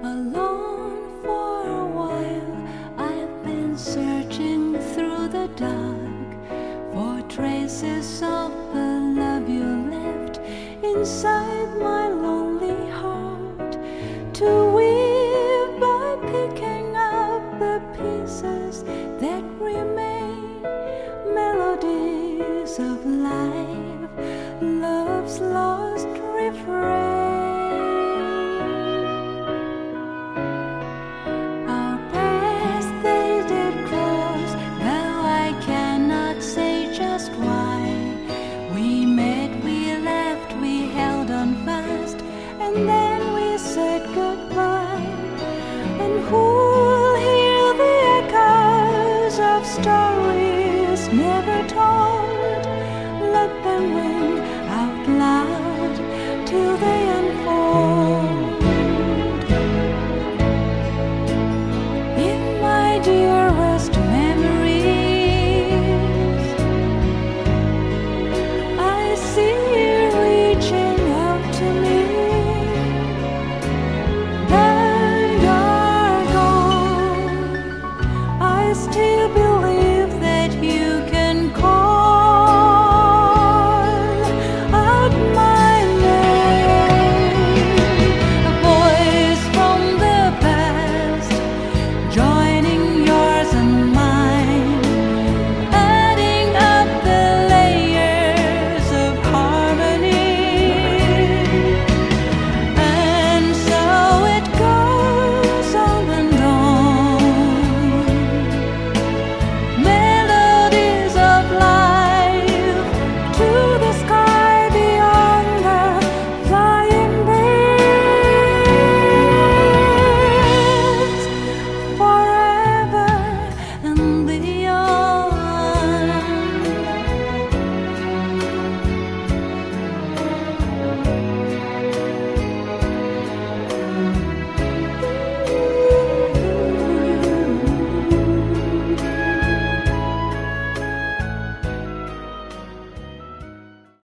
Alone for a while, I've been searching through the dark for traces of the love you left inside my lonely heart, to weave by picking up the pieces that remain, melodies of life, love's lost refrain.